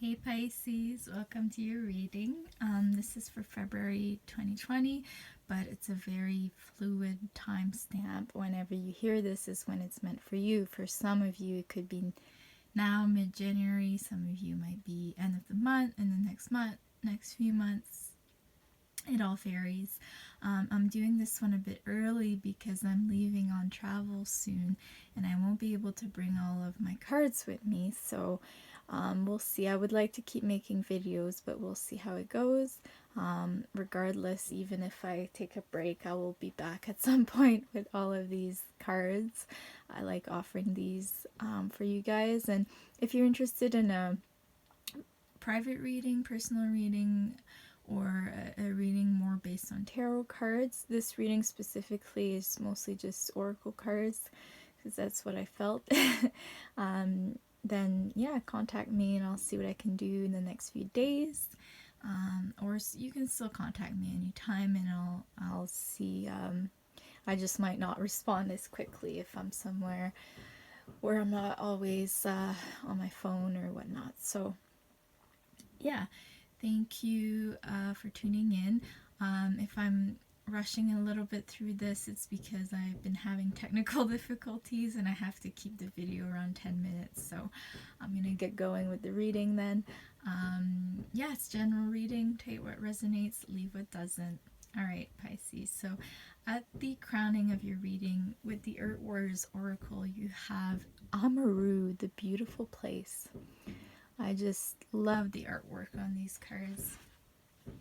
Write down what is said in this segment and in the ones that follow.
Hey Pisces, welcome to your reading. This is for February 2020, but it's a very fluid timestamp. Whenever you hear this is when it's meant for you. For some of you, it could be now, mid-January. Some of you might be end of the month, and the next few months. It all varies. I'm doing this one a bit early because I'm leaving on travel soon, and I won't be able to bring all of my cards with me, so we'll see. I would like to keep making videos, but we'll see how it goes. Regardless, even if I take a break, I will be back at some point with all of these cards. I like offering these for you guys, and if you're interested in a private reading, personal reading, or a reading more based on tarot cards, this reading specifically is mostly just oracle cards because that's what I felt. Then yeah, contact me and I'll see what I can do in the next few days. Or you can still contact me anytime, and I'll see. I just might not respond as quickly if I'm somewhere where I'm not always on my phone or whatnot. So yeah, thank you for tuning in. If I'm rushing a little bit through this, it's because I've been having technical difficulties and I have to keep the video around 10 minutes, so I'm gonna get going with the reading then. Yeah, it's general reading. Take what resonates, leave what doesn't. Alright, Pisces, so at the crowning of your reading with the Earth Warriors Oracle, you have Amaru, the beautiful place. I just love the artwork on these cards.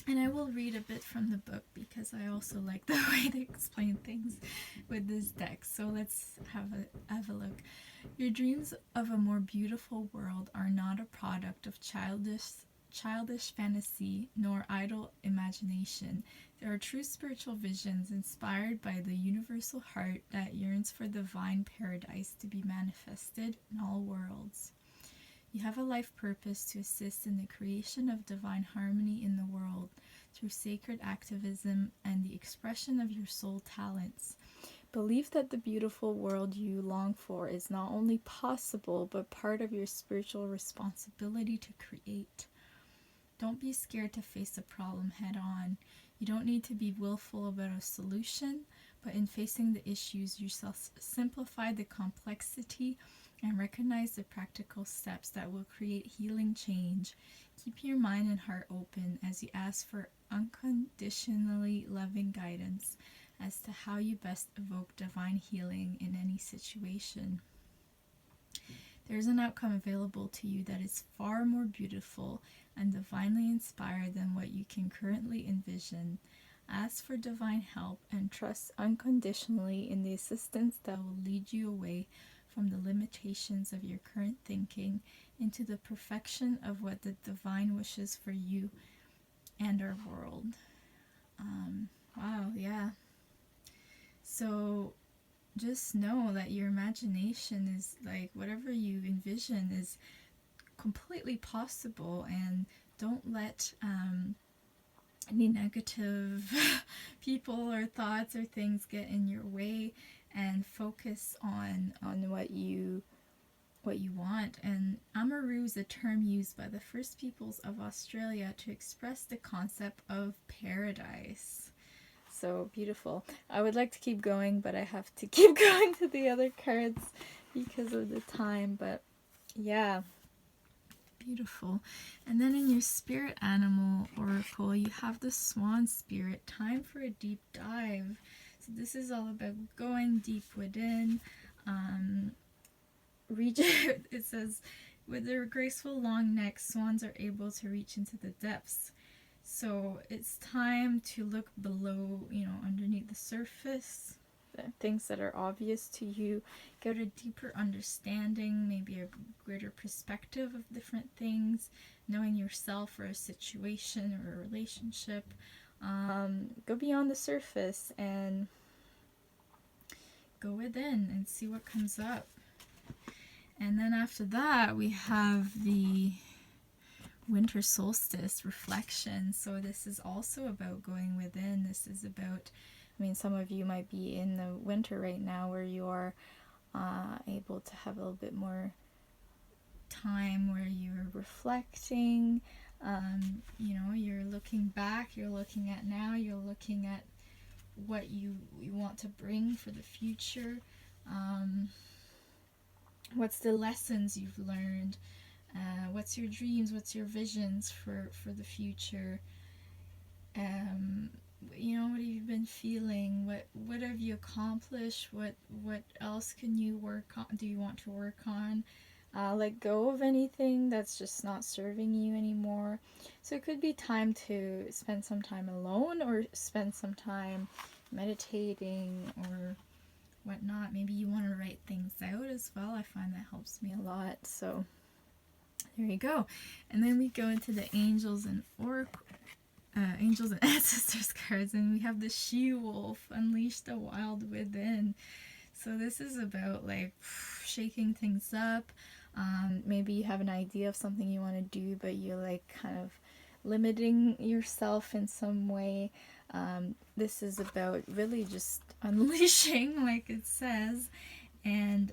And I will read a bit from the book because I also like the way they explain things with this deck. So let's have a look. Your dreams of a more beautiful world are not a product of childish fantasy nor idle imagination. They are true spiritual visions inspired by the universal heart that yearns for divine paradise to be manifested in all worlds. You have a life purpose to assist in the creation of divine harmony in the world through sacred activism and the expression of your soul talents. Believe that the beautiful world you long for is not only possible, but part of your spiritual responsibility to create. Don't be scared to face a problem head on. You don't need to be willful about a solution, but in facing the issues, you shall simplify the complexity and recognize the practical steps that will create healing change. Keep your mind and heart open as you ask for unconditionally loving guidance as to how you best evoke divine healing in any situation. There is an outcome available to you that is far more beautiful and divinely inspired than what you can currently envision. Ask for divine help and trust unconditionally in the assistance that will lead you away from the limitations of your current thinking into the perfection of what the divine wishes for you and our world. Wow, yeah. So just know that your imagination is like whatever you envision is completely possible, and don't let any negative people or thoughts or things get in your way, and focus on what you want. And Amaru is a term used by the first peoples of Australia to express the concept of paradise. So beautiful. I would like to keep going, but I have to keep going to the other cards because of the time. But yeah, beautiful. And then in your spirit animal oracle, you have the swan spirit. Time for a deep dive. So this is all about going deep within. It says, with their graceful long necks, swans are able to reach into the depths. So it's time to look below, underneath the surface, the things that are obvious to you, get a deeper understanding, maybe a greater perspective of different things, knowing yourself or a situation or a relationship. Go beyond the surface and go within and see what comes up. And then after that, we have the winter solstice reflection. So this is also about going within. This is about, some of you might be in the winter right now where you are able to have a little bit more time where you're reflecting. You're looking back, you're looking at now, you're looking at what you want to bring for the future. What's the lessons you've learned? What's your dreams? What's your visions for the future? What have you been feeling? What have you accomplished? What else can you work on? Do you want to work on? Let go of anything that's just not serving you anymore. So it could be time to spend some time alone, or spend some time meditating or whatnot. Maybe you want to write things out as well. I find that helps me a lot. So there you go. And then we go into the angels and angels and ancestors cards, and we have the she-wolf, unleash the wild within. So this is about like shaking things up. Maybe you have an idea of something you want to do, but you're like kind of limiting yourself in some way. This is about really just unleashing, like it says, and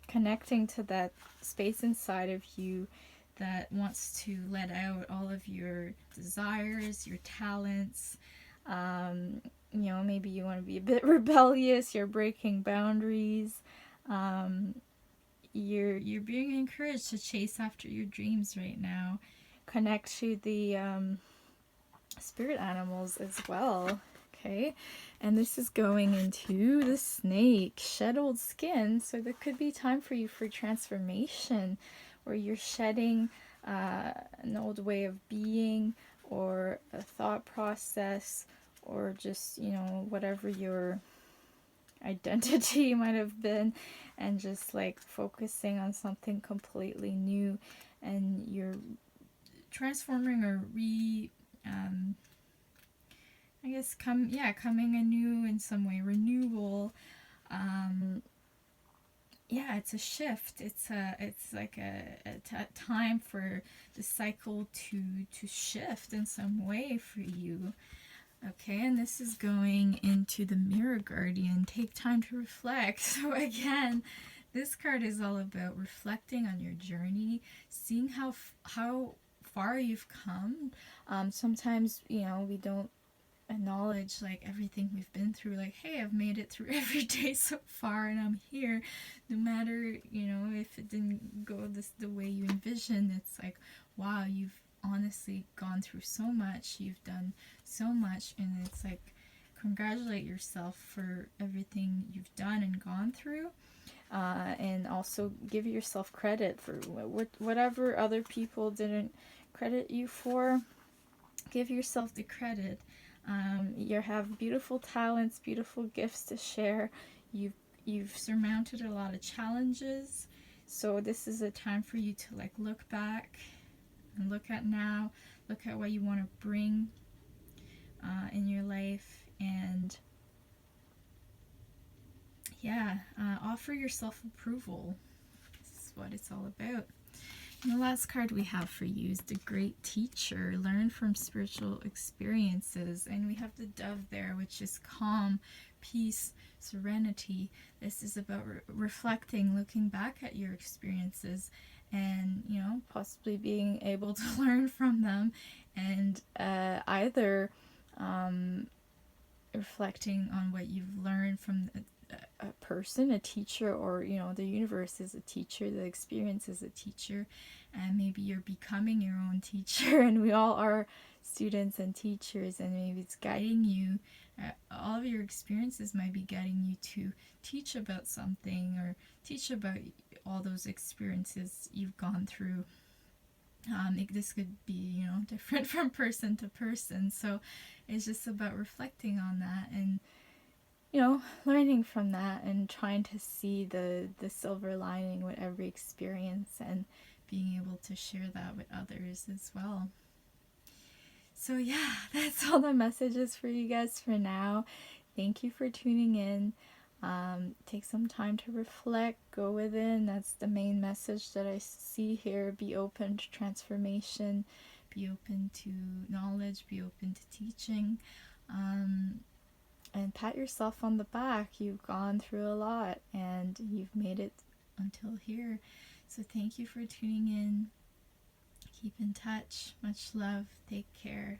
connecting to that space inside of you that wants to let out all of your desires, your talents. Maybe you want to be a bit rebellious, you're breaking boundaries. You're being encouraged to chase after your dreams right now. Connect to the spirit animals as well. Okay, and this is going into the snake, shed old skin. So there could be time for you for transformation, where you're shedding an old way of being, or a thought process, or just whatever your identity might have been, and just like focusing on something completely new, and you're transforming or coming anew in some way, renewal. It's a shift. It's like a time for the cycle to shift in some way for you. Okay, and this is going into the Mirror Guardian. Take time to reflect. So again, this card is all about reflecting on your journey, seeing how far you've come. Sometimes, we don't acknowledge like everything we've been through. Like, hey, I've made it through every day so far, and I'm here. No matter, if it didn't go the way you envisioned, it's like, wow, you've honestly gone through so much, you've done so much, and it's like, congratulate yourself for everything you've done and gone through, and also give yourself credit for whatever other people didn't credit you for. Give yourself the credit. You have beautiful talents, beautiful gifts to share. You've surmounted a lot of challenges, so this is a time for you to like look back and look at now, look at what you want to bring in your life, and offer yourself approval. This is what it's all about. And the last card we have for you is the Great Teacher. Learn from spiritual experiences. And we have the dove there, which is calm, peace, serenity. This is about reflecting, looking back at your experiences, and possibly being able to learn from them, and either reflecting on what you've learned from a person, a teacher, or the universe is a teacher, the experience is a teacher, and maybe you're becoming your own teacher, and we all are students and teachers, and maybe it's guiding you. All of your experiences might be guiding you to teach about something, or teach about all those experiences you've gone through. This could be different from person to person, so it's just about reflecting on that, and learning from that, and trying to see the silver lining with every experience, and being able to share that with others as well. So that's all the messages for you guys for now. Thank you for tuning in. Take some time to reflect, go within. That's the main message that I see here. Be open to transformation, be open to knowledge, be open to teaching, and pat yourself on the back. You've gone through a lot, and you've made it until here. So thank you for tuning in. keep in touch. Much love. Take care.